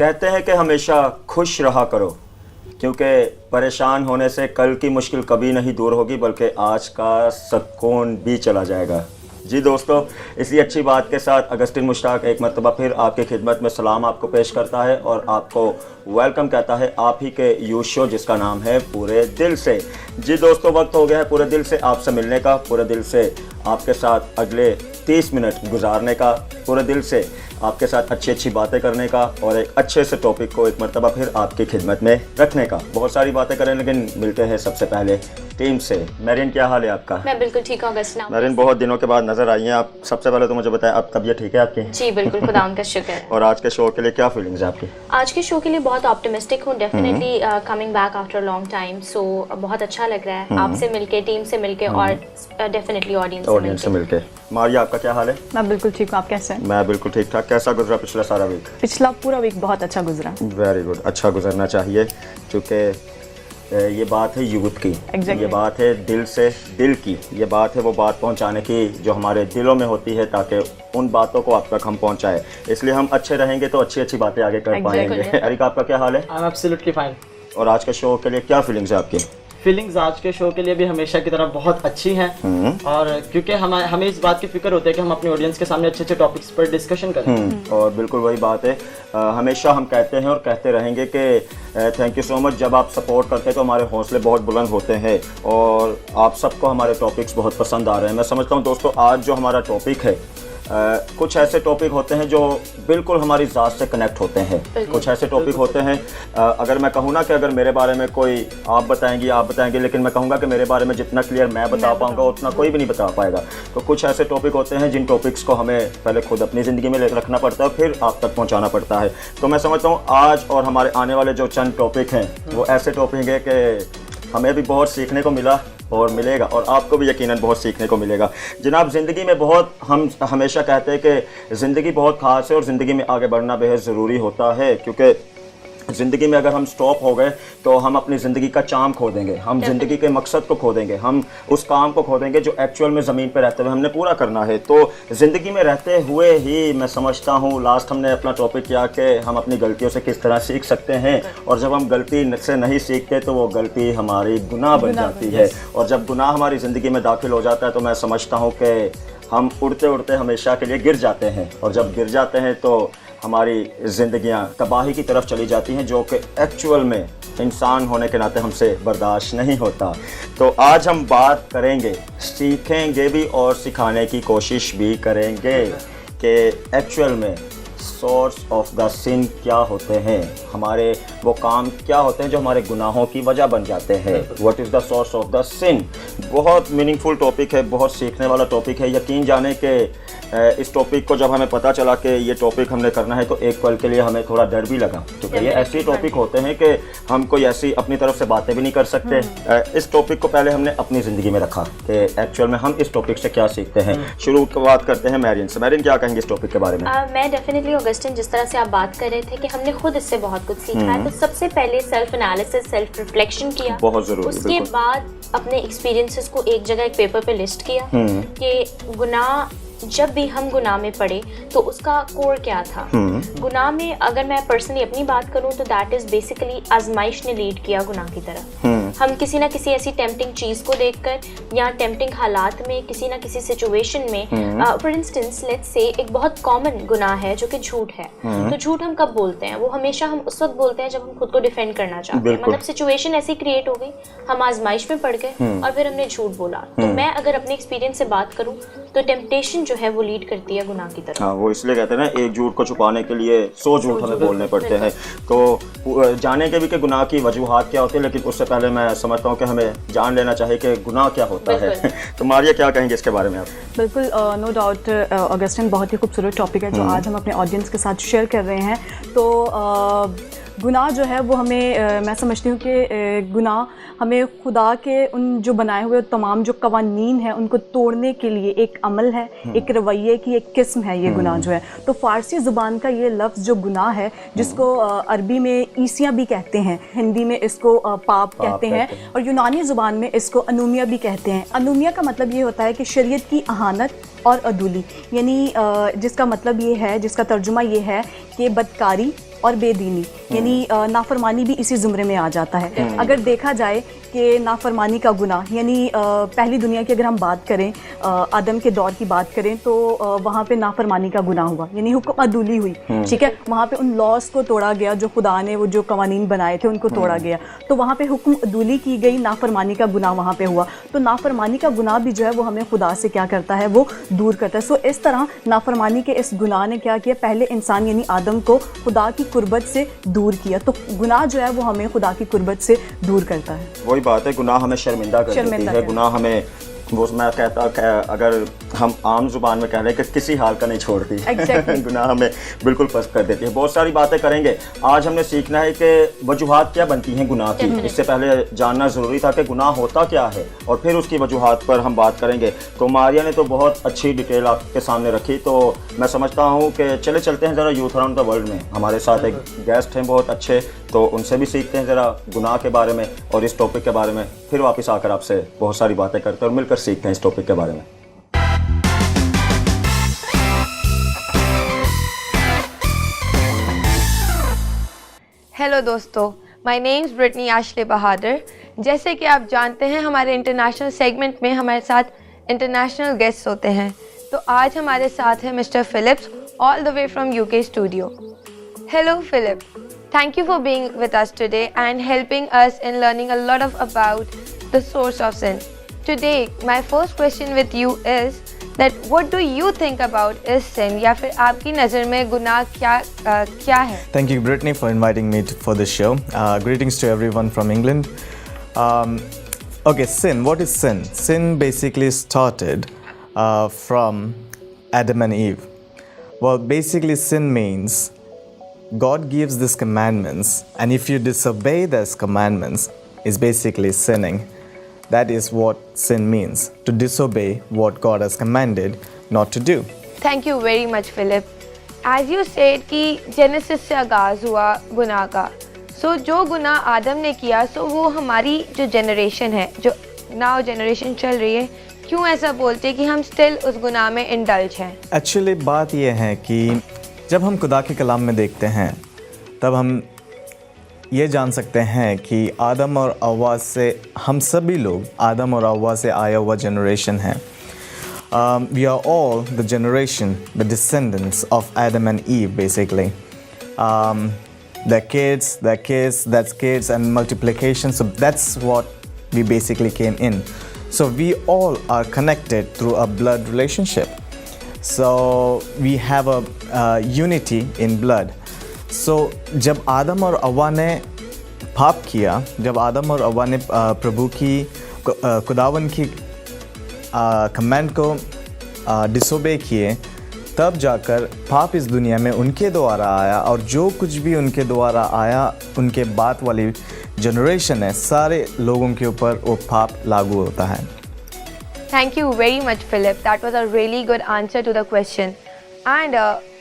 कहते हैं कि हमेशा खुश रहा करो, क्योंकि परेशान होने से कल की मुश्किल कभी नहीं दूर होगी, बल्कि आज का सुकून भी चला जाएगा। जी दोस्तों, इसी अच्छी बात के साथ अगस्टिन मुश्ताक एक मरतबा फिर आपकी खिदमत में सलाम आपको पेश करता है और आपको वेलकम कहता है आप ही के यू शो जिसका नाम है पूरे दिल से। जी दोस्तों, वक्त हो गया है पूरे दिल से आपसे मिलने का, पूरे दिल से आपके साथ अगले 30 मिनट गुजारने का, पूरे दिल से आपके साथ अच्छी अच्छी बातें करने का और एक अच्छे से टॉपिक को एक मरतबा फिर आपकी खिदमत में रखने का। बहुत सारी बातें करें, लेकिन मिलते हैं सबसे पहले टीम से। मैरिन, क्या हाल है आपका? मैं बिल्कुल ठीक हूँ अगस्टिन। मैरिन, बहुत दिनों के बाद नजर आई हैं आप। सबसे पहले तो मुझे बताएं, अब तबीयत ठीक है आपकी? जी बिल्कुल, खुदा उनका शुक्र है। और आज के शो के लिए क्या फीलिंग्स है आपकी? आज के शो के लिए बहुत ऑप्टिमिस्टिक हूँ, definitely coming back after long time. So बहुत अच्छा लग रहा है आपसे मिलके, टीम से मिलके और डेफिनेटली ऑडियंस से मिलके। मारिया, आपका क्या हाल है? मैं बिल्कुल ठीक हूँ, आप कैसे हैं? मैं बिल्कुल ठीक ठाक। कैसा गुजरा पिछला सारा वीक? पिछला पूरा वीक बहुत अच्छा गुजरा। वेरी गुड, अच्छा गुजरना चाहिए, क्योंकि ये बात है यूथ की, ये बात है दिल से दिल की, ये बात है वो बात पहुंचाने की जो हमारे दिलों में होती है, ताकि उन बातों को आप तक हम पहुंचाएं। इसलिए हम अच्छे रहेंगे तो अच्छी अच्छी बातें आगे कर पाएंगे। अरिका, आपका क्या हाल है? I am absolutely fine. और आज के शो के लिए क्या फीलिंग्स है आपकी? फीलिंग्स आज के शो के लिए भी हमेशा की तरह बहुत अच्छी हैं, और क्योंकि हमें इस बात की फिक्र होती है कि हम अपनी ऑडियंस के सामने अच्छे अच्छे टॉपिक्स पर डिस्कशन करें। और बिल्कुल वही बात है, हमेशा हम कहते हैं और कहते रहेंगे कि थैंक यू सो मच। जब आप सपोर्ट करते हैं तो हमारे हौसले बहुत बुलंद होते हैं और आप सबको हमारे टॉपिक्स बहुत पसंद आ रहे हैं। मैं समझता हूँ दोस्तों, आज जो हमारा टॉपिक है, कुछ ऐसे टॉपिक होते हैं जो बिल्कुल हमारी ज़ात से कनेक्ट होते हैं। कुछ ऐसे टॉपिक होते हैं, अगर मैं कहूँ ना कि अगर मेरे बारे में कोई आप बताएंगे, लेकिन मैं कहूँगा कि मेरे बारे में जितना क्लियर मैं बता पाऊँगा उतना कोई भी नहीं बता पाएगा। तो कुछ ऐसे टॉपिक होते हैं जिन टॉपिक्स को हमें पहले खुद अपनी ज़िंदगी में रखना पड़ता है, फिर आप तक पहुँचाना पड़ता है। तो मैं समझता हूँ आज और हमारे आने वाले जो चंद टॉपिक हैं वो ऐसे टॉपिक हैं कि हमें भी बहुत सीखने को मिला और मिलेगा, और आपको भी यकीनन बहुत सीखने को मिलेगा। जनाब, ज़िंदगी में बहुत, हम हमेशा कहते हैं कि ज़िंदगी बहुत ख़ास है और ज़िंदगी में आगे बढ़ना बेहद ज़रूरी होता है, क्योंकि ज़िंदगी में अगर हम स्टॉप हो गए तो हम अपनी ज़िंदगी का चाम खो देंगे, हम ज़िंदगी के मकसद को खो देंगे, हम उस काम को खो देंगे जो एक्चुअल में ज़मीन पर रहते हुए हमने पूरा करना है। तो ज़िंदगी में रहते हुए ही मैं समझता हूँ, लास्ट हमने अपना टॉपिक किया कि हम अपनी गलतियों से किस तरह सीख सकते हैं, और जब हम गलती से नहीं सीखते तो वो गलती हमारी गुनाह बन जाती है, और जब गुनाह हमारी ज़िंदगी में दाखिल हो जाता है तो मैं समझता हूँ कि हम उड़ते उड़ते हमेशा के लिए गिर जाते हैं, और जब गिर जाते हैं तो हमारी ज़िंदगियां तबाही की तरफ चली जाती हैं, जो कि एक्चुअल में इंसान होने के नाते हमसे बर्दाश्त नहीं होता। तो आज हम बात करेंगे, सीखेंगे भी और सिखाने की कोशिश भी करेंगे कि एक्चुअल में सोर्स ऑफ द सिन क्या होते हैं, हमारे वो काम क्या होते हैं जो हमारे गुनाहों की वजह बन जाते हैं। What is the source of the sin? बहुत मीनिंगफुल टॉपिक है, बहुत सीखने वाला टॉपिक है। यकीन जाने के इस टॉपिक को जब हमें पता चला कि ये टॉपिक हमने करना है तो एक पल के लिए हमें थोड़ा डर भी लगा, क्योंकि ये ऐसे टॉपिक होते हैं कि हम कोई ऐसी अपनी तरफ से बातें भी नहीं कर सकते। इस टॉपिक को पहले हमने अपनी ज़िंदगी में रखा कि एक्चुअल में हम इस टॉपिक से क्या सीखते हैं। शुरू की बात करते हैं मैरिन से। मैरिन, क्या कहेंगे इस टॉपिक के बारे में? मैं डेफिनेटली अगस्टिन, जिस तरह से आप बात कर रहे थे कि हमने खुद इससे बहुत कुछ सीखा है, तो सबसे पहले सेल्फ एनालिसिस, सेल्फ रिफ्लेक्शन किया, बहुत ज़रूरी। उसके बाद अपने एक्सपीरियंसेस को एक जगह एक पेपर पे लिस्ट किया कि गुनाह, जब भी हम गुनाह में पड़े तो उसका कोर क्या था। गुनाह में अगर मैं पर्सनली अपनी बात करूं तो दैट इज बेसिकली आजमाइश ने लीड किया गुनाह की तरफ। हम किसी ना किसी ऐसी टेम्पटिंग चीज को देखकर या टेम्पटिंग हालात में, किसी ना किसी सिचुएशन में, फॉर इंस्टेंस लेट्स से एक बहुत कॉमन गुनाह है जो कि झूठ है। तो झूठ हम कब बोलते हैं? वो हमेशा हम उस वक्त बोलते हैं जब हम खुद को डिफेंड करना चाहते हैं। मतलब सिचुएशन ऐसी क्रिएट हो गई, हम आजमाइश में पड़ गए और फिर हमने झूठ बोला। तो मैं अगर अपने एक्सपीरियंस से बात करूं तो टेम्पटेशन जो है वो लीड करती है गुनाह की तरफ। हाँ, वो इसलिए कहते हैं ना, एक झूठ को छुपाने के लिए 100 झूठ हमें बोलने पड़ते हैं। तो जानेंगे भी कि गुनाह की वजूहात क्या होती है, लेकिन उससे पहले मैं समझता हूँ कि हमें जान लेना चाहिए कि गुनाह क्या होता है। तो मारिया, क्या कहेंगे इसके बारे में आप? बिल्कुल, नो डाउट अगस्टिन, बहुत ही खूबसूरत टॉपिक है जो आज हम अपने ऑडियंस के साथ शेयर कर रहे हैं। तो गुनाह जो है वो हमें, मैं समझती हूँ कि गुनाह हमें खुदा के उन जो बनाए हुए तमाम जो कवानीन हैं उनको तोड़ने के लिए एक अमल है, एक रवैये की एक किस्म है ये गुनाह जो है। तो फ़ारसी ज़ुबान का ये लफ्ज़ जो गुनाह है, जिसको अरबी में ईसिया भी कहते हैं, हिंदी में इसको पाप कहते हैं, और यूनानी ज़ुबान में इसको अनूमिया भी कहते हैं। अनूमिया का मतलब ये होता है कि शरीयत की अहानत और अदूली, यानी जिसका मतलब ये है, जिसका तर्जुमा ये है कि बदकारी, और बेदीनी यानी नाफरमानी भी इसी ज़ुमरे में आ जाता है। अगर देखा जाए कि नाफरमानी का गुनाह यानी पहली दुनिया की अगर हम बात करें, आदम के दौर की बात करें तो वहाँ पे नाफरमानी का गुनाह हुआ यानी हुक्म अदूली हुई, ठीक है। वहाँ पे उन लॉस को तोड़ा गया, जो खुदा ने वो जो कवानीन बनाए थे उनको तोड़ा गया, तो वहाँ पे हुक्म अदूली की गई, नाफरमानी का गुनाह वहाँ पे हुआ। तो नाफरमानी का गुनाह भी जो है वो हमें खुदा से क्या करता है, वो दूर करता है। सो इस तरह नाफरमानी के इस गुनाह ने क्या किया, पहले इंसान यानी आदम को खुदा की कुर्बत से दूर किया। तो गुनाह जो है वो हमें खुदा की कुर्बत से दूर करता है। वही बात है, गुनाह हमें शर्मिंदा कर देती है, गुनाह हमें, वो मैं कहता अगर हम आम जुबान में कह लें कि किसी हाल का नहीं छोड़ती। Exactly. गुनाह हमें बिल्कुल पस्त कर देती है। बहुत सारी बातें करेंगे आज, हमने सीखना है कि वजूहात क्या बनती हैं गुनाह की। इससे पहले जानना ज़रूरी था कि गुनाह होता क्या है और फिर उसकी वजूहात पर हम बात करेंगे। तो मारिया ने तो बहुत अच्छी डिटेल आपके सामने रखी, तो मैं समझता हूँ कि चलते हैं ज़रा यूथ अराउंड द वर्ल्ड में। हमारे साथ एक गेस्ट हैं बहुत अच्छे, तो उनसे भी सीखते हैं ज़रा गुनाह के बारे में और इस टॉपिक के बारे में। फिर वापस आकर आपसे बहुत सारी बातें करते हैं और मिलकर सीखते हैं इस टॉपिक के बारे में। हेलो दोस्तों, माय नेम इज़ ब्रिटनी आशले बहादुर। जैसे कि आप जानते हैं हमारे इंटरनेशनल सेगमेंट में हमारे साथ इंटरनेशनल गेस्ट होते हैं, तो आज हमारे साथ है mister Phillips all the way from UK studio. Hello Philip, thank you for being with us today and helping us in learning a lot of about the source of sin. Today my first question with you is that what do you think about is sin, या फिर आपकी नज़र में गुनाह क्या है? Thank you, Brittany, for inviting me for this show. Greetings to everyone from England. Okay, sin. What is sin? Sin basically started from Adam and Eve. Well, basically, sin means God gives these commandments, and if you disobey those commandments, is basically sinning. That is what sin means, to disobey what God has commanded not to do. Thank you very much, Philip. As you said कि genesis से आगाज़ हुआ गुनाह का, सो जो गुनाह आदम ने किया, सो वो हमारी जो जनरेशन है, जो नाउ जनरेशन चल रही है, क्यों ऐसा बोलते हैं कि हम स्टिल उस गुनाह में इंडल्ज हैं? एक्चुअली बात यह है कि जब हम खुदा के कलाम में देखते हैं तब हम ये जान सकते हैं कि आदम और हव्वा से, हम सभी लोग आदम और हव्वा से आया हुआ जनरेशन है। We are all the generation, the descendants of Adam and Eve basically. Their kids, that's kids and multiplication, so that's what we basically came in. So we all are connected through a blood relationship. So we have a unity in blood. So जब आदम और हव्वा ने पाप किया, जब आदम और हव्वा ने प्रभु की खुदावन की कमांड को डिसोबे किए, तब जाकर पाप इस दुनिया में उनके द्वारा आया, और जो कुछ भी उनके द्वारा आया, उनके बाद वाली जनरेशन है, सारे लोगों के ऊपर वो पाप लागू होता है। Thank you very much, Philip. That was a really good answer to the question. And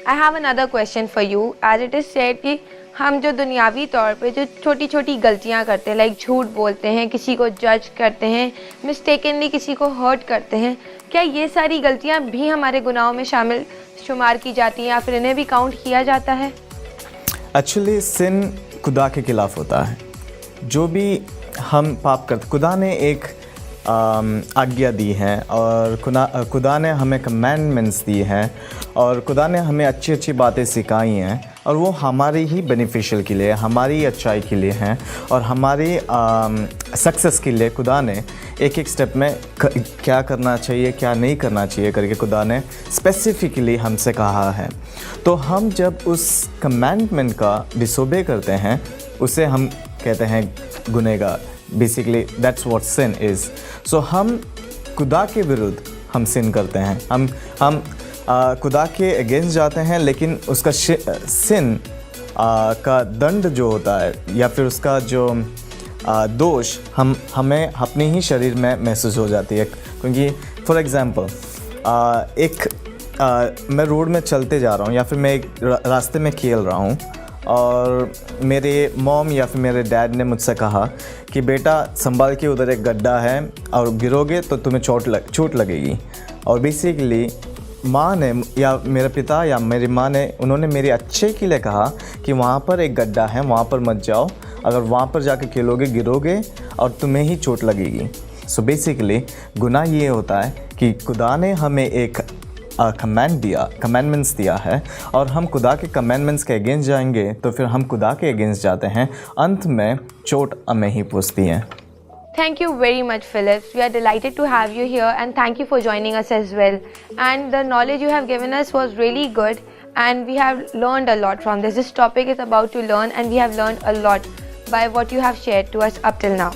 I have another question for you. As it is said कि हम जो दुनियावी तौर पे जो छोटी छोटी गलतियाँ करते हैं, लाइक झूठ बोलते हैं, किसी को जज करते हैं, मिस्टेकनली किसी को हर्ट करते हैं, क्या ये सारी गलतियाँ भी हमारे गुनाहों में शामिल शुमार की जाती हैं या फिर इन्हें भी काउंट किया जाता है? एक्चुअली सिन खुदा के खिलाफ होता है। जो भी हम पाप करते, खुदा ने एक आज्ञा दी है और खुदा ने हमें कमांडमेंट्स दी हैं और खुदा ने हमें अच्छी अच्छी बातें सिखाई हैं, और वो हमारी ही बेनिफिशियल के लिए, हमारी अच्छाई के लिए हैं और हमारी सक्सेस के लिए खुदा ने एक एक स्टेप में क्या करना चाहिए, क्या नहीं करना चाहिए करके खुदा ने स्पेसिफिकली हमसे कहा है। तो हम जब उस कमांडमेंट का डिसोबे करते हैं, उसे हम कहते हैं गुनहगार। Basically that's what sin is. So हम खुदा के विरुद्ध हम सिन करते हैं, हम खुदा के अगेंस्ट जाते हैं, लेकिन उसका सिन का दंड जो होता है या फिर उसका जो दोष हमें अपने ही शरीर में महसूस हो जाती है। क्योंकि फॉर एग्ज़ाम्पल मैं रोड में चलते जा रहा हूँ या फिर मैं एक रास्ते में खेल रहा हूँ और मेरे मॉम या फिर मेरे डैड ने मुझसे कहा कि बेटा संभाल के, उधर एक गड्ढा है और गिरोगे तो तुम्हें चोट लगेगी। और बेसिकली माँ ने या मेरे पिता या मेरी माँ ने उन्होंने मेरे अच्छे के लिए कहा कि वहाँ पर एक गड्ढा है, वहाँ पर मत जाओ, अगर वहाँ पर जाके खेलोगे गिरोगे और तुम्हें ही चोट लगेगी। सो बेसिकली गुनाह ये होता है कि खुदा ने हमें एक कमेंडमेंट्स दिया है और हम खुदा के कमेंडमेंट्स के अगेंस्ट जाएंगे तो फिर हम खुदा के अगेंस्ट जाते हैं, अंत में चोट हमें ही पहुँचती है। Thank you very much, Phillips. We are delighted to have you here and thank you for joining us as well. And the knowledge you have given us was really good and we have learned a lot from this. This topic is about to learn and we have learned a lot by what you have shared to us up till now.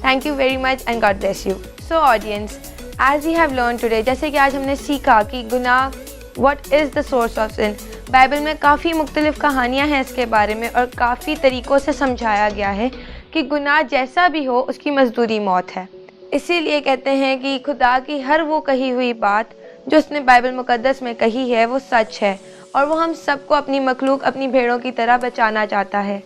Thank you very much and God bless you. So audience, as we have learned today, जैसे कि आज हमने सीखा कि गुनाह what is the source of sin, Bible में काफ़ी मुख्तलिफ कहानियाँ हैं इसके बारे में और काफ़ी तरीक़ों से समझाया गया है कि गुनाह जैसा भी हो उसकी मजदूरी मौत है। इसीलिए कहते हैं कि खुदा की हर वो कही हुई बात जो उसने बाइबल मुक़द्दस में कही है वो सच है और वो हम सबको अपनी मखलूक अपनी भेड़ों की तरह बचाना चाहता है।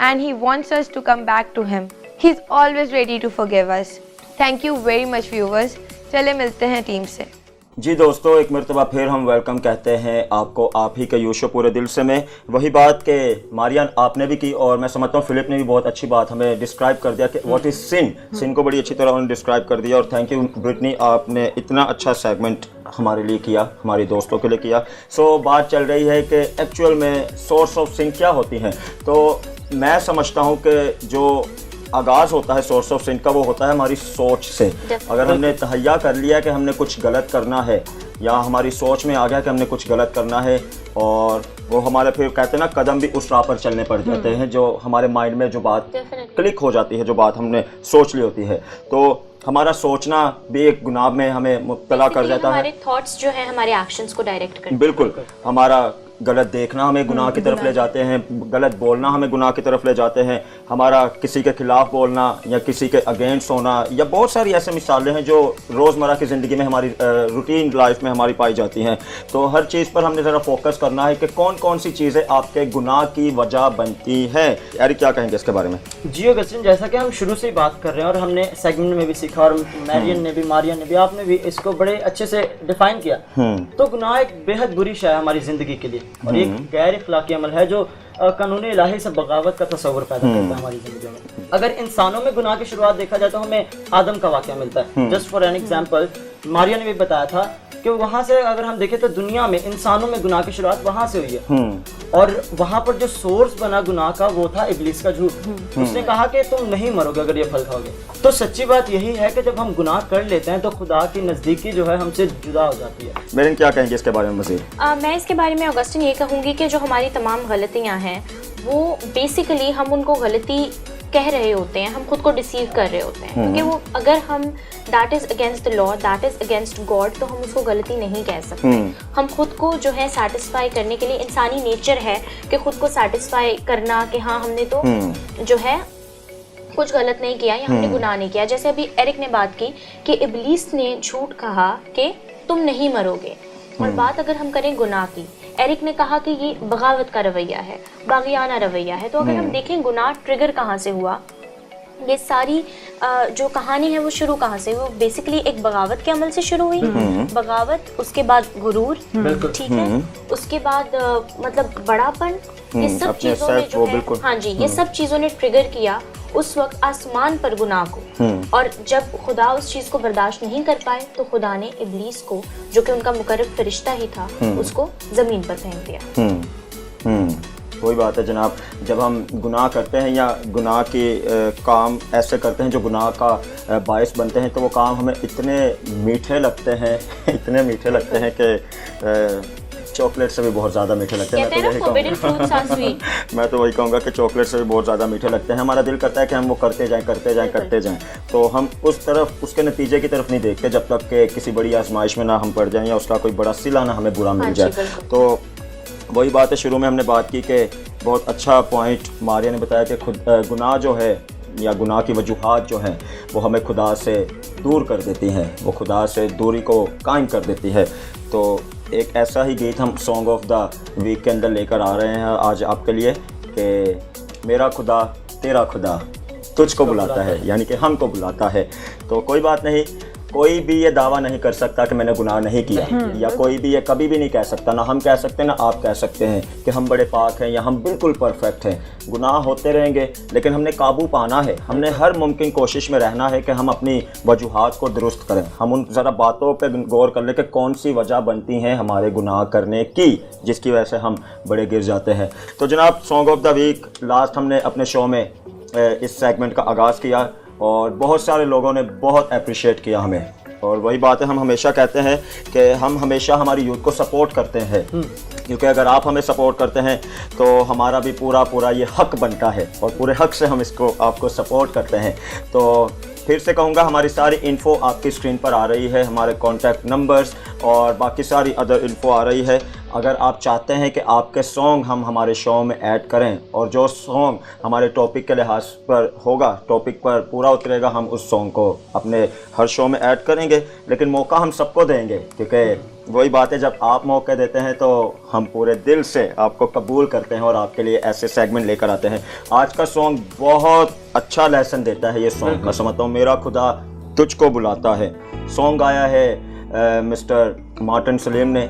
And he wants us to come back to him. He is always ready to forgive us. Thank you very much viewers. चले मिलते हैं टीम से। जी दोस्तों, एक मरतबा फिर हम वेलकम कहते हैं आपको, आप ही का यूशो पूरे दिल से। में वही बात के मारियान आपने भी की और मैं समझता हूँ फिलिप ने भी बहुत अच्छी बात हमें डिस्क्राइब कर दिया कि व्हाट इज़ सिन को बड़ी अच्छी तरह उन्होंने डिस्क्राइब कर दिया। और थैंक यू ब्रिटनी, आपने इतना अच्छा सेगमेंट हमारे लिए किया, हमारी दोस्तों के लिए किया। सो बात चल रही है कि एक्चुअल में सोर्स ऑफ सिन क्या होती हैं। तो मैं समझता हूँ कि जो आगाज़ होता है सोर्स ऑफ सिन का वो होता है हमारी सोच से। अगर हमने तहैया कर लिया कि हमने कुछ गलत करना है या हमारी सोच में आ गया कि हमने कुछ गलत करना है और वो हमारे फिर कहते हैं ना कदम भी उस राह पर चलने पड़ जाते हैं, जो हमारे माइंड में जो बात क्लिक हो जाती है, जो बात हमने सोच ली होती है, तो हमारा सोचना भी एक गुनाह में हमें मुब्तला कर जाता है। हमारे थॉट्स जो है हमारे एक्शंस को डायरेक्ट करते हैं। बिल्कुल, हमारा गलत देखना हमें गुनाह की तरफ ले जाते हैं, गलत बोलना हमें गुनाह की तरफ ले जाते हैं, हमारा किसी के खिलाफ बोलना या किसी के अगेंस्ट होना, या बहुत सारी ऐसे मिसालें हैं जो रोज़मर्रा की ज़िंदगी में हमारी रूटीन लाइफ में हमारी पाई जाती हैं। तो हर चीज़ पर हमने ज़रा फोकस करना है कि कौन कौन सी चीज़ें आपके गुनाह की वजह बनती हैं। यार क्या कहेंगे इसके बारे में? जी ऑगस्टिन, जैसा कि हम शुरू से ही बात कर रहे हैं और हमने सेगमेंट में भी सीखा और मारियन ने भी आपने भी इसको बड़े अच्छे से डिफाइन किया। तो गुनाह एक बेहद बुरी शय है हमारी ज़िंदगी के लिए और एक गैर इखलाकी अमल है जो कानून इलाही से बगावत का तस्वर पैदा करता है हमारी जिंदगी में। अगर इंसानों में गुनाह की शुरुआत देखा जाए तो हमें आदम का वाक़या मिलता है। Just for an example, Maria ने भी बताया था कि वहाँ से अगर हम देखें तो दुनिया में इंसानों में गुनाह की शुरुआत वहाँ से हुई है और वहाँ पर जो सोर्स बना गुनाह का वो था इब्लीस का झूठ। उसने कहा कि तुम नहीं मरोगे अगर ये फल खाओगे। तो सच्ची बात यही है कि जब हम गुनाह कर लेते हैं तो खुदा की नज़दीकी जो है हमसे जुदा हो जाती है। मेरे क्या कहेंगे इसके बारे में मज़ीद? मैं इसके बारे में ऑगस्टिन ये कहूँगी कि जो हमारी तमाम गलतियाँ हैं वो बेसिकली हम उनको गलती कह रहे होते हैं, हम खुद को डिसीव कर रहे होते हैं, क्योंकि वो अगर हम that is against the law, that is against God, तो हम उसको गलती नहीं कह सकते। हम खुद को जो है सेटिस्फाई करने के लिए, इंसानी नेचर है कि खुद को सेटिस्फाई करना कि हाँ हमने तो जो है कुछ गलत नहीं किया या हमने गुनाह नहीं किया। जैसे अभी एरिक ने बात की कि इब्लीस ने झूठ कहा कि तुम नहीं मरोगे, और बात अगर हम करें गुनाह की, एरिक ने कहा कि ये बगावत का रवैया है, बागियाना रवैया है। तो अगर हम देखें गुनाह ट्रिगर कहाँ से हुआ, ये सारी जो कहानी है वो शुरू कहाँ से, वो बेसिकली एक बगावत के अमल से शुरू हुई। बगावत, उसके बाद गुरूर, ठीक है, उसके बाद मतलब बड़ापन, ये सब चीज़ों ने जो है, हाँ जी, ये सब चीज़ों ने ट्रिगर किया उस वक्त आसमान पर गुनाह को। और जब खुदा उस चीज़ को बर्दाश्त नहीं कर पाए तो खुदा ने इब्लीस को, जो कि उनका मुकर्रब फरिश्ता ही था, उसको ज़मीन पर फेंक दिया। वही बात है जनाब, जब हम गुनाह करते हैं या गुनाह के काम ऐसे करते हैं जो गुनाह का बायस बनते हैं, तो वो काम हमें इतने मीठे लगते हैं इतने मीठे लगते हैं कि चॉकलेट से भी बहुत ज़्यादा मीठे लगते हैं। मैं तो वही कहूँगा कि चॉकलेट से भी बहुत ज़्यादा मीठे लगते हैं। हमारा दिल करता है कि हम वो करते जाएं, तो हम उस तरफ, उसके नतीजे की तरफ नहीं देखते जब तक कि किसी बड़ी आजमाइश में ना हम पड़ जाएं या उसका कोई बड़ा सिला ना हमें बुरा मिल जाए। तो वही बात है, शुरू में हमने बात की कि बहुत अच्छा पॉइंट मारिया ने बताया कि खुद गुनाह जो है या गुनाह की वजूहात जो हैं वो हमें खुदा से दूर कर देती हैं, वो खुदा से दूरी को कायम कर देती है। तो एक ऐसा ही गीत हम सॉन्ग ऑफ द वीक के अंदर लेकर आ रहे हैं आज आपके लिए कि मेरा खुदा तेरा खुदा तुझको बुलाता है, यानी कि हमको बुलाता है। तो कोई बात नहीं, कोई भी ये दावा नहीं कर सकता कि मैंने गुनाह नहीं किया, या कोई भी ये कभी भी नहीं कह सकता, ना हम कह सकते ना आप कह सकते हैं कि हम बड़े पाक हैं या हम बिल्कुल परफेक्ट हैं। गुनाह होते रहेंगे, लेकिन हमने काबू पाना है, हमने हर मुमकिन कोशिश में रहना है कि हम अपनी वजूहात को दुरुस्त करें। हम उन ज़रा बातों पे गौर कर लें कि कौन सी वजह बनती हैं हमारे गुनाह करने की, जिसकी वजह से हम बड़े गिर जाते हैं। तो जनाब, song of the week last हमने अपने शो में इस सेगमेंट का आगाज़ किया और बहुत सारे लोगों ने बहुत अप्रिशिएट किया हमें। और वही बात है, हम हमेशा कहते हैं कि हम हमेशा हमारी यूथ को सपोर्ट करते हैं, क्योंकि अगर आप हमें सपोर्ट करते हैं तो हमारा भी पूरा ये हक बनता है और पूरे हक से हम इसको आपको सपोर्ट करते हैं। तो फिर से कहूँगा, हमारी सारी इन्फो आपकी स्क्रीन पर आ रही है, हमारे कॉन्टैक्ट नंबर्स और बाकी सारी अदर इन्फो आ रही है। अगर आप चाहते हैं कि आपके सॉन्ग हम हमारे शो में ऐड करें और जो सॉन्ग हमारे टॉपिक के लिहाज पर होगा, टॉपिक पर पूरा उतरेगा, हम उस सॉन्ग को अपने हर शो में ऐड करेंगे। लेकिन मौका हम सबको देंगे, क्योंकि वही बात है, जब आप मौके देते हैं तो हम पूरे दिल से आपको कबूल करते हैं और आपके लिए ऐसे सेगमेंट लेकर आते हैं। आज का सॉन्ग बहुत अच्छा लेसन देता है। ये सॉन्ग मैं समझता हूँ, मेरा खुदा तुझको बुलाता है। सॉन्ग आया है मिस्टर मार्टिन सलीम ने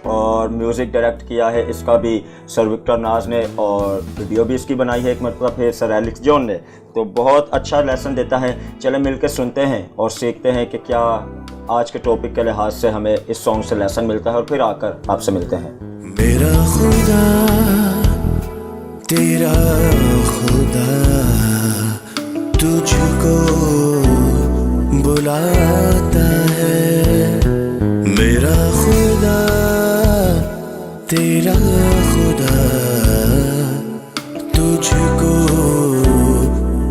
और म्यूज़िक डायरेक्ट किया है इसका भी सर विक्टर नाज ने, और वीडियो भी इसकी बनाई है एक मतलब है सर एलेक्स जॉन ने। तो बहुत अच्छा लेसन देता है। चले मिलकर सुनते हैं और सीखते हैं कि क्या आज के टॉपिक के लिहाज से हमें इस सॉन्ग से लेसन मिलता है, और फिर आकर आपसे मिलते हैं। मेरा खुदा तेरा खुदा तुझको बुलाता है। मेरा खुदा तेरा खुदा तुझको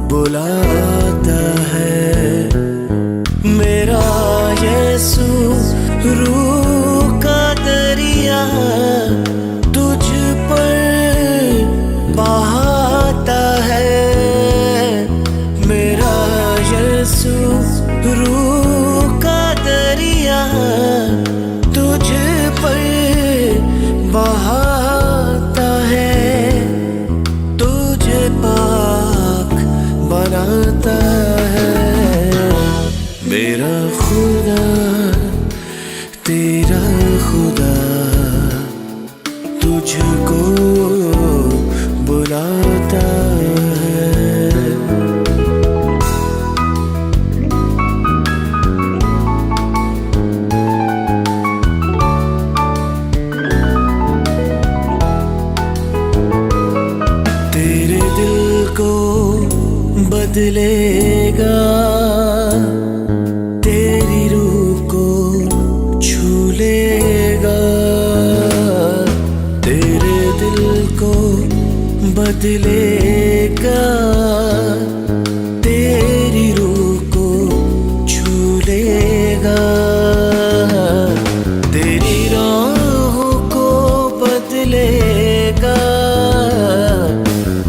बुलाता है। मेरा यीशु रूह का दरिया तुझ पर बहाता है। मेरा यीशु रूह का दरिया तुझ पर बहाता है। तुझे पाक बनाता है। मेरा खुदा तेरा खुदा तुझको बुलाता है। तेरे दिल को बदलेगा, तेरी रूह को छू लेगा। तेरे दिल को बदलेगा, तेरी रूह को छू लेगा। तेरी राहों को बदलेगा,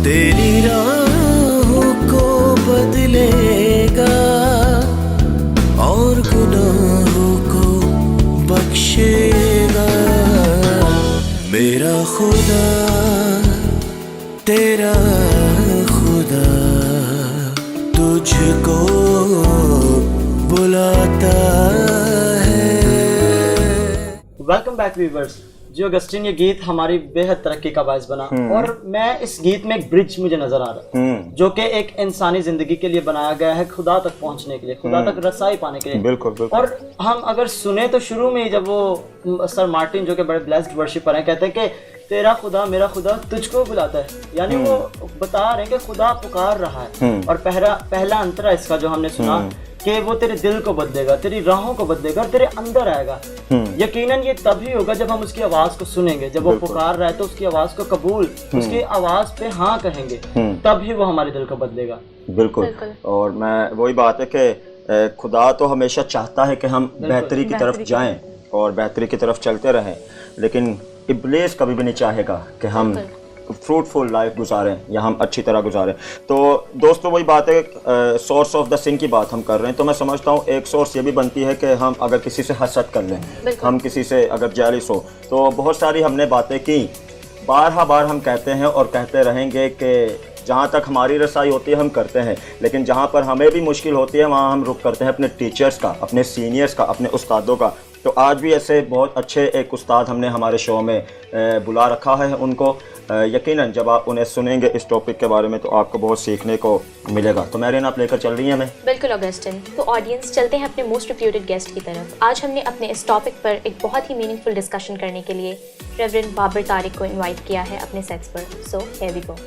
तेरी राहों को बदलेगा और गुनाहों को बख्शेगा। मेरा खुदा तेरा खुदा तुझको बुलाता है। Welcome back viewers. जो अगस्टिन, ये गीत हमारी बेहद तरक्की का बायस बना और मैं इस गीत में एक ब्रिज मुझे नजर आ रहा है जो कि एक इंसानी जिंदगी के लिए बनाया गया है, खुदा तक पहुंचने के लिए, खुदा तक रसाई पाने के लिए। बिल्कुल बिल्कुल। और हम अगर सुने तो शुरू में जब वो सर मार्टिन जो कि बड़े ब्लेस्ड वर्शिपर हैं कहते हैं कि तेरा खुदा मेरा खुदा तुझको बुलाता है, यानी वो बता रहे हैं कि खुदा पुकार रहा है। और पहला अंतरा इसका जो हमने सुना कि वो तेरे दिल को बदलेगा, तेरी राहों को बदलेगा, तेरे अंदर आएगा। यकीनन ये तभी होगा जब हम उसकी आवाज को सुनेंगे। जब वो पुकार रहा है तो उसकी आवाज को कबूल, उसकी आवाज पे हाँ कहेंगे, तभी वो हमारे दिल को बदलेगा। बिल्कुल। और मैं वही बात है कि खुदा तो हमेशा चाहता है कि हम बेहतरी की तरफ जाएं और बेहतरी की तरफ चलते रहें, लेकिन इब्लीस कभी भी नहीं चाहेगा कि हम फ्रूटफुल लाइफ गुजारें या हम अच्छी तरह गुजारें। तो दोस्तों वही बात है, सोर्स ऑफ द सिन की बात हम कर रहे हैं, तो मैं समझता हूँ एक सोर्स ये भी बनती है कि हम अगर किसी से हसद कर लें, हम किसी से अगर जेलिस हो, तो बहुत सारी हमने बातें की, बार हम कहते हैं और कहते रहेंगे कि जहाँ तक हमारी रसाई होती है हम करते हैं, लेकिन जहाँ पर हमें भी मुश्किल होती है वहाँ हम रुख करते हैं अपने टीचर्स का, अपने सीनियर्स का, अपने उस्तादों का। तो आज भी ऐसे बहुत अच्छे एक उस्ताद हमने हमारे शो में बुला रखा है उनको। यकीनन जब आप उन्हें सुनेंगे इस टॉपिक के बारे में तो आपको बहुत सीखने को मिलेगा। तो मैरियन, आप लेकर चल रही हैं हमें? बिल्कुल ऑगस्टिन। तो ऑडियंस, चलते हैं अपने मोस्ट रिप्यूटेड गेस्ट की तरफ। आज हमने अपने इस टॉपिक पर एक बहुत ही मीनिंगफुल डिस्कशन करने के लिए रेवरेंड बाबर तारिक को इनवाइट किया है अपने सेट्स पर। So here we go.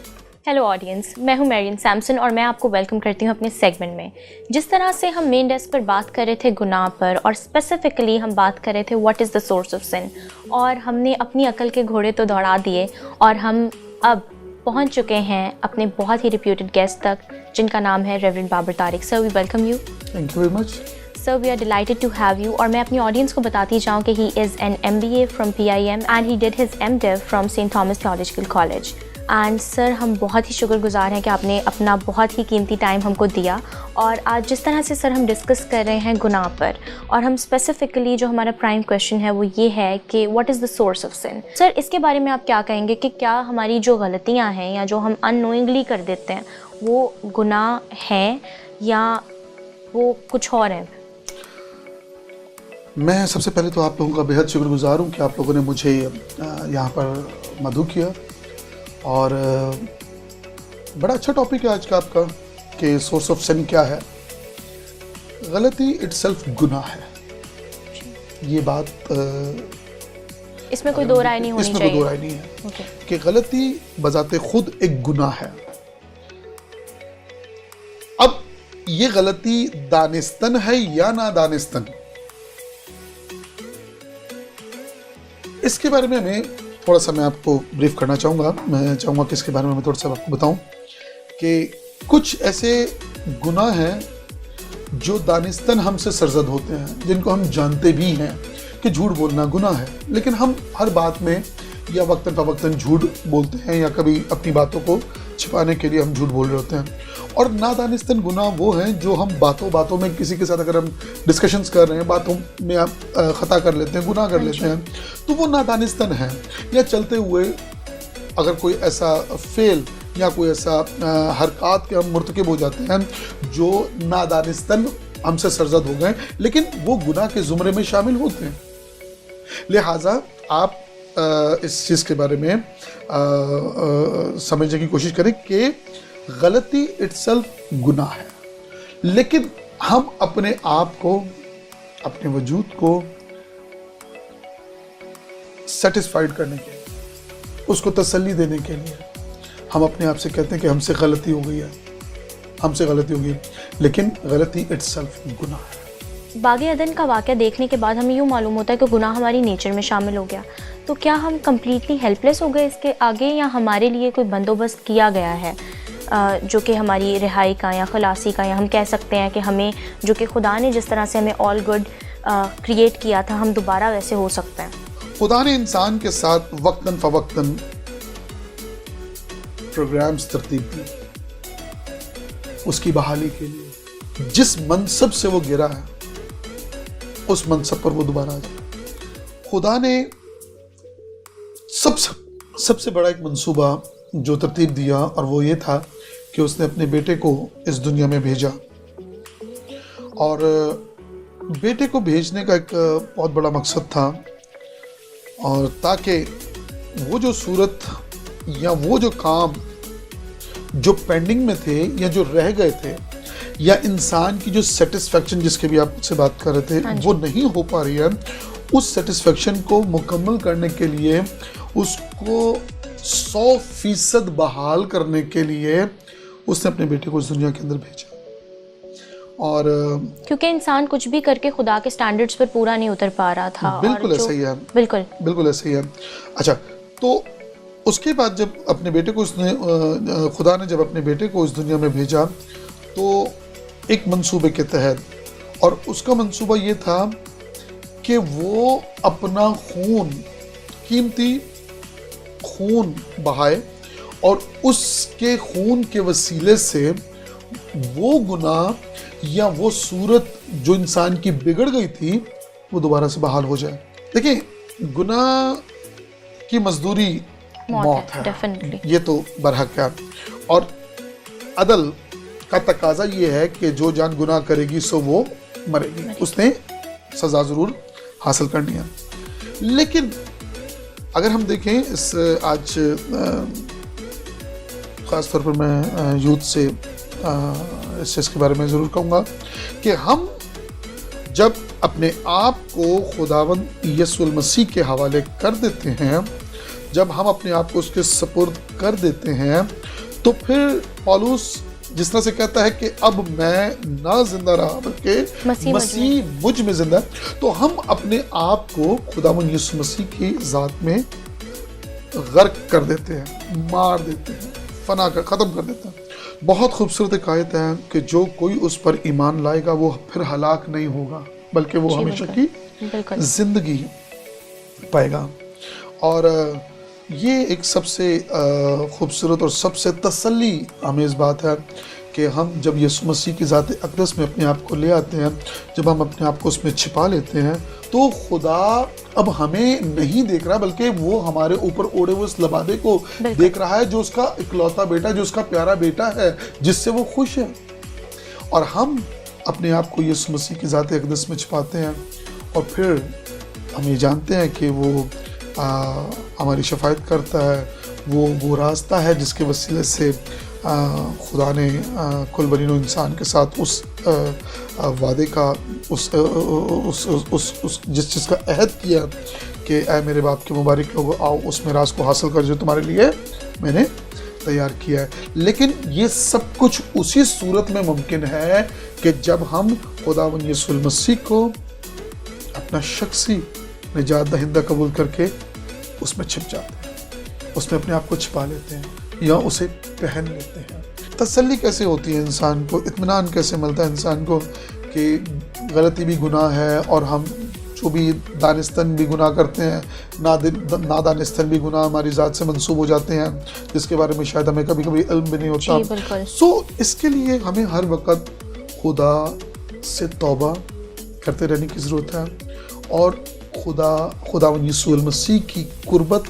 Hello audience, मैं हूं मैरियन सैमसन और मैं आपको वेलकम करती हूं अपने सेगमेंट में। जिस तरह से हम मेन डेस्क पर बात कर रहे थे गुनाह पर, और स्पेसिफिकली हम बात कर रहे थे what is the source of sin, और हमने अपनी अकल के घोड़े तो दौड़ा दिए और हम अब पहुंच चुके हैं अपने बहुत ही रिप्यूटेड गेस्ट तक, जिनका नाम है reverend Babar Tariq. Sir, we welcome you. Thank you very much. Sir, we are delighted to have you. और मैं अपनी ऑडियंस को बताती जाऊँ कि he is an MBA from PIM and he did his MDiv from saint Thomas theological college. And sir, हम बहुत ही शुक्रगुजार हैं कि आपने अपना बहुत ही कीमती टाइम हमको दिया। और आज जिस तरह से सर हम डिस्कस कर रहे हैं गुनाह पर, और हम स्पेसिफिकली जो हमारा प्राइम क्वेश्चन है वो ये है कि what is the source of sin. Sir, इसके बारे में आप क्या कहेंगे कि क्या हमारी जो गलतियाँ हैं या जो हम अननोइंगली कर देते हैं वो गुनाह हैं या वो कुछ और है? मैं सबसे पहले तो आप लोगों का बेहद शुक्रगुजार हूँ कि आप लोगों ने मुझे यहाँ पर मदऊ किया। और बड़ा अच्छा टॉपिक है आज का आपका कि सोर्स ऑफ सिन क्या है। गलती इटसेल्फ गुनाह है, ये बात इसमें कोई दो राय नहीं होनी चाहिए। इसमें कोई दो राय नहीं है कि गलती बजाते खुद एक गुनाह है। अब ये गलती दानिस्तन है या नादानिस्तन, इसके बारे में मैं थोड़ा सा मैं आपको ब्रीफ करना चाहूँगा। मैं चाहूँगा कि इसके बारे में मैं थोड़ा सा आपको बताऊँ कि कुछ ऐसे गुनाह हैं जो दानिस्तन हमसे सरजद होते हैं, जिनको हम जानते भी हैं कि झूठ बोलना गुनाह है, लेकिन हम हर बात में या वक्तन फ़वक्तन झूठ बोलते हैं या कभी अपनी बातों को छिपाने के लिए हम झूठ बोल रहे होते हैं। और नादानिस्तन गुनाह वो हैं जो हम बातों बातों में किसी के साथ अगर हम डिस्कशंस कर रहे हैं, बातों में आप ख़ता कर लेते हैं, गुनाह कर लेते हैं, तो वो नादानिस्तन है। या चलते हुए अगर कोई ऐसा फेल या कोई ऐसा हरकत के हम मुर्तकिब हो जाते हैं जो नादानिस्तन हमसे सरजद हो गए, लेकिन वो गुनाह के ज़ुमरे में शामिल होते हैं। लिहाजा आप इस चीज़ के बारे में समझने की कोशिश करें कि गलती इटसेल्फ गुनाह है, लेकिन हम अपने आप को, अपने वजूद को सेटिस्फाइड करने के लिए, उसको तसल्ली देने के लिए हम अपने आप से कहते हैं कि हमसे गलती हो गई है, हमसे गलती हो गई, लेकिन गलती इटसेल्फ गुनाह है। बाग़े अदन का वाक़या देखने के बाद हमें यूँ मालूम होता है कि गुनाह हमारी नेचर में शामिल हो गया। तो क्या हम कम्प्लीटली हेल्पलेस हो गए इसके आगे, या हमारे लिए कोई बंदोबस्त किया गया है जो कि हमारी रिहाई का या खलासी का, या हम कह सकते हैं कि हमें जो कि खुदा ने जिस तरह से हमें ऑल गुड क्रिएट किया था हम दोबारा वैसे हो सकते हैं? खुदा ने इंसान के साथ वक्तन फ़वक्तन प्रोग्राम्स तरतीब दिए उसकी बहाली के लिए। जिस मनसब से वो गिरा है उस मनसब पर वो दोबारा आ जाए। खुदा ने सबसे बड़ा एक मंसूबा जो तरतीब दिया, और वो ये था कि उसने अपने बेटे को इस दुनिया में भेजा। और बेटे को भेजने का एक बहुत बड़ा मकसद था, और ताकि वो जो सूरत या वो जो काम जो पेंडिंग में थे या जो रह गए थे, या इंसान की जो सेटिस्फेक्शन जिसके भी आप मुझसे बात कर रहे थे वो नहीं हो पा रही है, उस सेटिस्फेक्शन को मुकम्मल करने के लिए, उसको 100% बहाल करने के लिए उसने अपने बेटे को इस दुनिया के अंदर भेजा। और क्योंकि इंसान कुछ भी करके खुदा के स्टैंडर्ड्स पर पूरा नहीं उतर पा रहा था। बिल्कुल ऐसा ही है, बिल्कुल ऐसा ही है। अच्छा, तो उसके बाद जब अपने बेटे को उसने खुदा ने जब अपने बेटे को इस दुनिया में भेजा तो एक मंसूबे के तहत, और उसका मंसूबा ये था कि वो अपना खून, कीमती खून बहाए, और उसके खून के वसीले से वो गुनाह या वो सूरत जो इंसान की बिगड़ गई थी वो दोबारा से बहाल हो जाए। देखिए, गुनाह की मजदूरी मौत है, डेफिनेटली, ये तो बरहक है। और अदल का तकाजा ये है कि जो जान गुनाह करेगी सो वो मरेगी, उसने सज़ा ज़रूर हासिल करनी है। लेकिन अगर हम देखें इस आज ख़ास तौर पर मैं यूथ से इस चीज़ के बारे में ज़रूर कहूँगा कि हम जब अपने आप को खुदावंद यीशु मसीह के हवाले कर देते हैं, जब हम अपने आप को उसके सपुर्द कर देते हैं, तो फिर पौलुस जिस तरह से कहता है कि अब मैं ना जिंदा रहा बल्कि मसीह मुझ में जिंदा, तो हम अपने आप को खुदावंद यीशु मसीह की ज़ात में गर्क कर देते हैं, मार देते हैं, फना कर ख़त्म कर देते हैं। बहुत खूबसूरत एक आयत है कि जो कोई उस पर ईमान लाएगा वो फिर हलाक नहीं होगा बल्कि वो हमेशा की जिंदगी पाएगा। और ये एक सबसे खूबसूरत और सबसे तसल्ली आमेज़ बात है कि हम जब यीशु मसीह की ज़ात अक़दस में अपने आप को ले आते हैं, जब हम अपने आप को उसमें छिपा लेते हैं, तो खुदा अब हमें नहीं देख रहा बल्कि वो हमारे ऊपर ओढ़े हुए उस लबादे को देख रहा है जो उसका इकलौता बेटा, जो उसका प्यारा बेटा है, जिससे वो खुश है। और हम अपने आप को यीशु मसीह की ज़ात अक़दस में छिपाते हैं और फिर हम ये जानते हैं कि वो हमारी शफायत करता है, वो रास्ता है जिसके वसीले से खुदा ने कुल बनीनो इंसान के साथ उस वादे का उस जिस चीज़ का अहद किया कि ऐ मेरे बाप के मुबारक लोगों आओ उस मिरास को हासिल कर जो तुम्हारे लिए मैंने तैयार किया है। लेकिन ये सब कुछ उसी सूरत में मुमकिन है कि जब हम खुदावंद यीशु मसीह को अपना शख्सी निजात दहिंदा कबूल करके उसमें छिप जाते हैं, उसमें अपने आप को छिपा लेते हैं या उसे पहन लेते हैं। तसल्ली कैसे होती है इंसान को, इत्मीनान कैसे मिलता है इंसान को कि गलती भी गुनाह है और हम जो भी दानिस्तन भी गुनाह करते हैं, नादानिस्तन भी गुनाह हमारी ज़ात से मंसूब हो जाते हैं जिसके बारे में शायद हमें कभी कभी इल्म भी नहीं होता। सो इसके लिए हमें हर वक्त खुदा से तौबा करते रहने की ज़रूरत है और खुदावंद यीशु मसीह की कुर्बत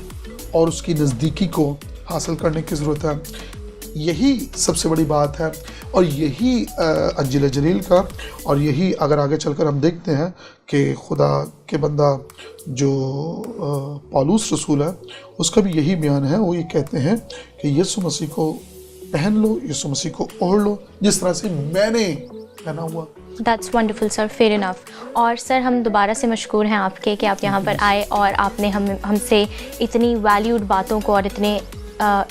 और उसकी नज़दीकी को हासिल करने की ज़रूरत है। यही सबसे बड़ी बात है और यही अंजिल जलील का, और यही अगर आगे चलकर हम देखते हैं कि खुदा के बंदा जो पौलुस रसूल है उसका भी यही बयान है। वो ये कहते हैं कि यीशु मसीह को पहन लो, यीशु मसीह को ओढ़ लो जिस तरह से मैंने पहना हुआ। That's wonderful sir, fair enough. और सर हम दोबारा से मशकूर हैं आपके कि आप यहाँ पर आए और आपने हमसे इतनी वैल्यूड बातों को और इतने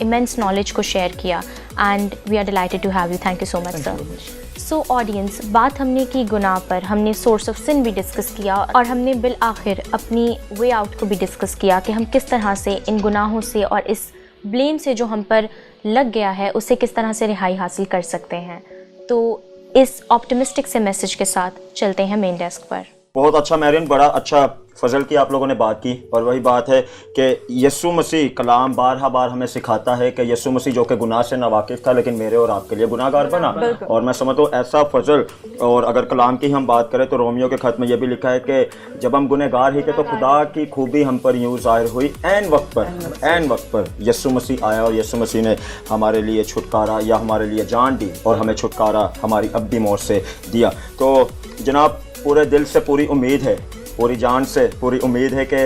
इमेंस नॉलेज को शेयर किया and we are delighted to have you. Thank you so much sir. So audience, बात हमने की गुनाह पर, हमने सोर्स ऑफ सिन भी डिस्कस किया और हमने बिल आखिर अपनी वे आउट को भी डिस्कस किया कि हम किस तरह से इन गुनाहों से और इस ब्लेम से जो हम पर लग गया है उससे किस तरह से रिहाई हासिल कर सकते हैं। तो इस ऑप्टिमिस्टिक से मैसेज के साथ चलते हैं मेन डेस्क पर। बहुत अच्छा मैरियन, बड़ा अच्छा फजल की आप लोगों ने बात की। और वही बात है कि यीशु मसीह कलाम बार हमें सिखाता है कि यीशु मसीह जो कि गुनाह से नावाकिफ़ था लेकिन मेरे और आपके लिए गुनाहगार बना। और मैं समझता हूँ ऐसा फजल, और अगर कलाम की हम बात करें तो रोमियो के ख़त में यह भी लिखा है कि जब हम गुनहगार ही थे तो खुदा की खूबी हम पर यूँ ज़ाहिर हुई, ऐन वक्त पर यीशु मसीह आया और यीशु मसीह ने हमारे लिए छुटकारा या हमारे लिए जान दी और हमें छुटकारा हमारी अब्दी मौत से दिया। तो जनाब, पूरे दिल से पूरी उम्मीद है, पूरी जान से पूरी उम्मीद है कि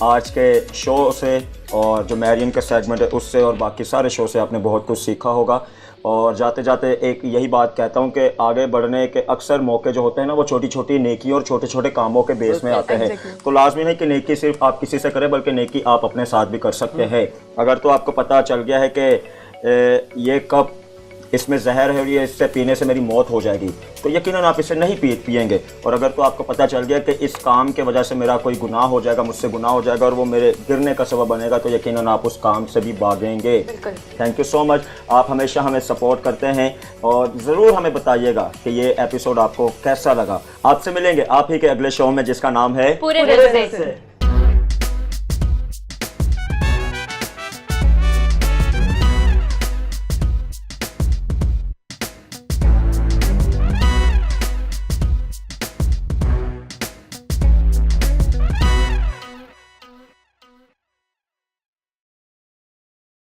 आज के शो से और जो मैरियन का सेगमेंट है उससे और बाकी सारे शो से आपने बहुत कुछ सीखा होगा। और जाते जाते एक यही बात कहता हूँ कि आगे बढ़ने के अक्सर मौके जो होते हैं ना वो छोटी छोटी नेकी और छोटे छोटे कामों के बेस में आते हैं। तो लाजमी नहीं कि नेकी सिर्फ आप किसी से करें बल्कि नेकी आप अपने साथ भी कर सकते हैं। अगर तो आपको पता चल गया है कि ये कप इसमें जहर है और ये इससे पीने से मेरी मौत हो जाएगी तो यकीनन आप इसे नहीं पिएंगे। और अगर तो आपको पता चल गया कि इस काम के वजह से मेरा कोई गुनाह हो जाएगा, मुझसे गुनाह हो जाएगा और वो मेरे गिरने का सबब बनेगा तो यकीनन आप उस काम से भी भागेंगे। Thank you so much. आप हमेशा हमें सपोर्ट करते हैं और ज़रूर हमें बताइएगा कि ये एपिसोड आपको कैसा लगा। आपसे मिलेंगे आप ही के अगले शो में जिसका नाम है पूरे दिल से।